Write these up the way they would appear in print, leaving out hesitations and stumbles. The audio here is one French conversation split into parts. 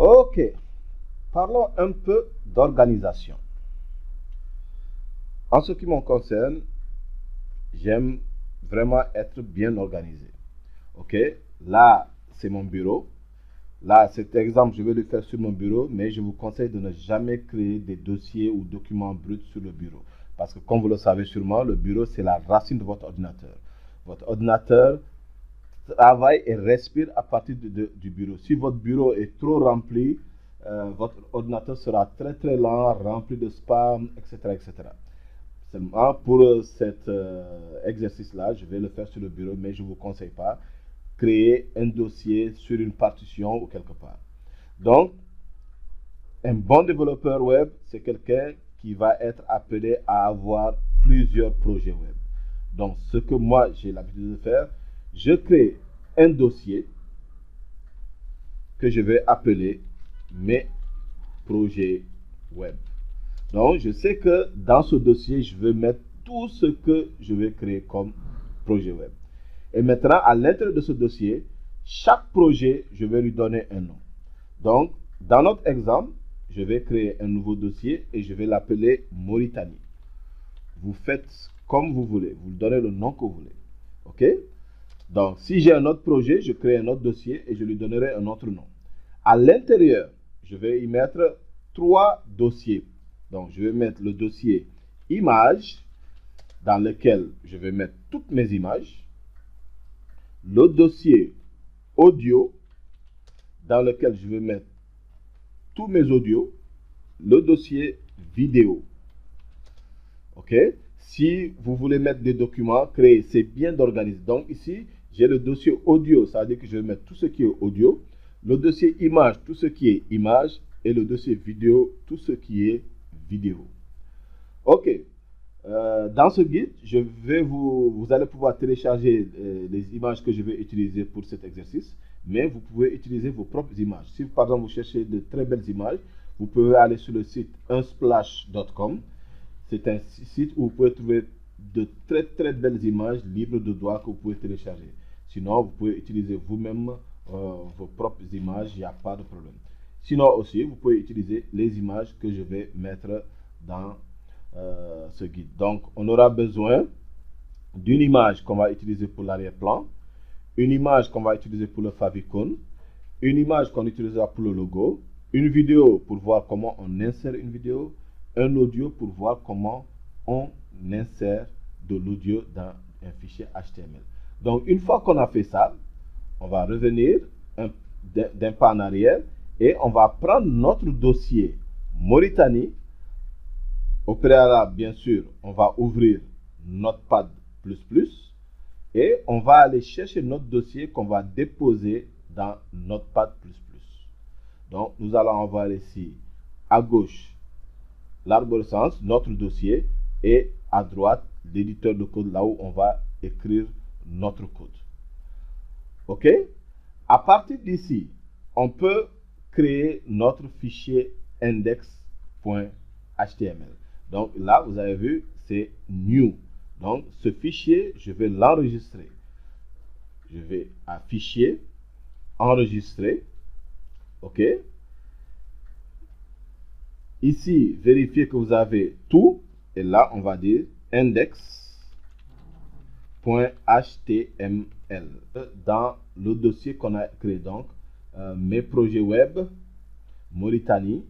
Ok, parlons un peu d'organisation. En ce qui me concerne, j'aime vraiment être bien organisé. Ok, là, c'est mon bureau. Là, cet exemple, je vais le faire sur mon bureau, mais je vous conseille de ne jamais créer des dossiers ou documents bruts sur le bureau. Parce que, comme vous le savez sûrement, le bureau, c'est la racine de votre ordinateur. Votre ordinateur travaille et respire à partir du bureau. Si votre bureau est trop rempli, votre ordinateur sera très très lent, rempli de spam, etc. etc. Seulement pour cet exercice-là, je vais le faire sur le bureau, mais je ne vous conseille pas créer un dossier sur une partition ou quelque part. Donc, un bon développeur web, c'est quelqu'un qui va être appelé à avoir plusieurs projets web. Donc, ce que moi, j'ai l'habitude de faire, je crée un dossier que je vais appeler mes projets web. Donc, je sais que dans ce dossier, je vais mettre tout ce que je vais créer comme projet web. Et maintenant, à l'intérieur de ce dossier, chaque projet, je vais lui donner un nom. Donc, dans notre exemple, je vais créer un nouveau dossier et je vais l'appeler Mauritanie. Vous faites comme vous voulez. Vous donnez le nom que vous voulez. OK? Donc, si j'ai un autre projet, je crée un autre dossier et je lui donnerai un autre nom. À l'intérieur, je vais y mettre 3 dossiers. Donc, je vais mettre le dossier images dans lequel je vais mettre toutes mes images. Le dossier audio dans lequel je vais mettre tous mes audios, le dossier vidéo. Ok? Si vous voulez mettre des documents, créer, c'est bien d'organiser. Donc ici, j'ai le dossier audio, ça veut dire que je vais mettre tout ce qui est audio, le dossier image, tout ce qui est image, et le dossier vidéo, tout ce qui est vidéo. Ok. Dans ce guide, vous allez pouvoir télécharger les images que je vais utiliser pour cet exercice, mais vous pouvez utiliser vos propres images. Si par exemple vous cherchez de très belles images, vous pouvez aller sur le site unsplash.com. C'est un site où vous pouvez trouver de très très belles images libres de droit que vous pouvez télécharger. Sinon, vous pouvez utiliser vous-même vos propres images, il n'y a pas de problème. Sinon aussi, vous pouvez utiliser les images que je vais mettre dans ce guide. Donc, on aura besoin d'une image qu'on va utiliser pour l'arrière-plan, une image qu'on va utiliser pour le favicon, une image qu'on utilisera pour le logo, une vidéo pour voir comment on insère une vidéo, un audio pour voir comment on insère de l'audio dans un fichier HTML. Donc, une fois qu'on a fait ça, on va revenir d'un pas en arrière et on va prendre notre dossier Mauritanie. Au préalable, bien sûr, on va ouvrir Notepad++ et on va aller chercher notre dossier qu'on va déposer dans Notepad++. Donc, nous allons avoir ici à gauche l'arborescence, notre dossier, et à droite l'éditeur de code, là où on va écrire notre code. OK? À partir d'ici, on peut créer notre fichier index.html. Donc là, vous avez vu, c'est new. Donc, ce fichier, je vais l'enregistrer. Je vais à fichier, enregistrer. OK? Ici, vérifiez que vous avez tout. Et là, on va dire index.html dans le dossier qu'on a créé. Donc, mes projets web, Mauritanie.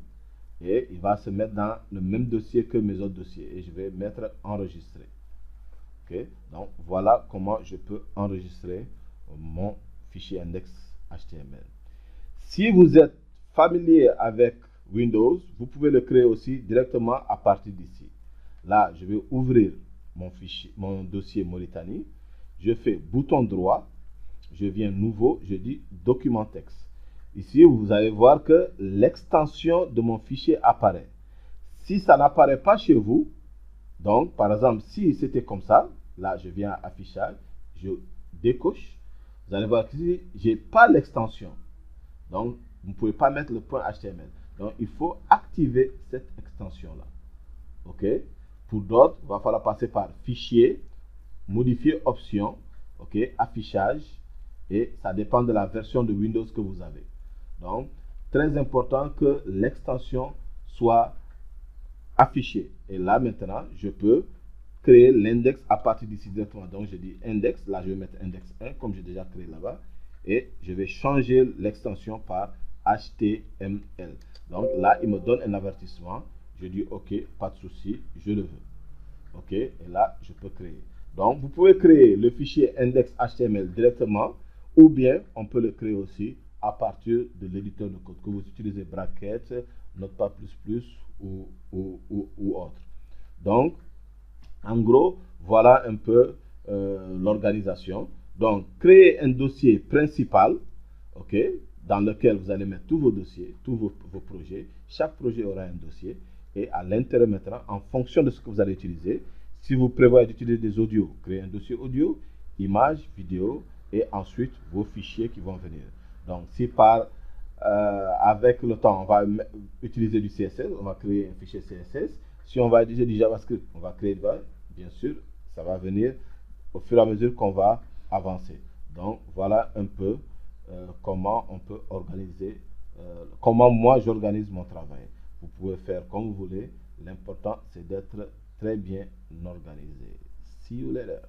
Et il va se mettre dans le même dossier que mes autres dossiers. Et je vais mettre enregistrer. OK? Donc, voilà comment je peux enregistrer mon fichier index.html. Si vous êtes familier avec Windows, vous pouvez le créer aussi directement à partir d'ici. Là, je vais ouvrir mon dossier Mauritanie. Je fais bouton droit. Je viens nouveau. Je dis document texte. Ici, vous allez voir que l'extension de mon fichier apparaît. Si ça n'apparaît pas chez vous, donc par exemple, si c'était comme ça, là, je viens à affichage, je décoche. Vous allez voir qu'ici, je n'ai pas l'extension. Donc, vous ne pouvez pas mettre le point HTML. Donc, il faut activer cette extension-là. OK? Pour d'autres, il va falloir passer par fichier, modifier option, OK? Affichage, et ça dépend de la version de Windows que vous avez. Donc, très important que l'extension soit affichée. Et là, maintenant, je peux créer l'index à partir d'ici directement. Donc, je dis index. Là, je vais mettre index 1 comme j'ai déjà créé là-bas. Et je vais changer l'extension par HTML. Donc, là, il me donne un avertissement. Je dis OK, pas de souci, je le veux. OK, et là, je peux créer. Donc, vous pouvez créer le fichier index.html directement ou bien on peut le créer aussi à partir de l'éditeur de code que vous utilisez, Bracket, Notepad++ ou autre. Donc, en gros, voilà un peu l'organisation. Donc, créer un dossier principal, OK, dans lequel vous allez mettre tous vos dossiers, tous vos projets. Chaque projet aura un dossier. Et à l'intérieur maintenant, en fonction de ce que vous allez utiliser, si vous prévoyez d'utiliser des audios, créez un dossier audio, images, vidéo, et ensuite vos fichiers qui vont venir. Donc, si avec le temps, on va utiliser du CSS, on va créer un fichier CSS. Si on va utiliser du JavaScript, on va créer, bien sûr, ça va venir au fur et à mesure qu'on va avancer. Donc, voilà un peu comment on peut organiser, comment moi j'organise mon travail. Vous pouvez faire comme vous voulez. L'important, c'est d'être très bien organisé. See you later.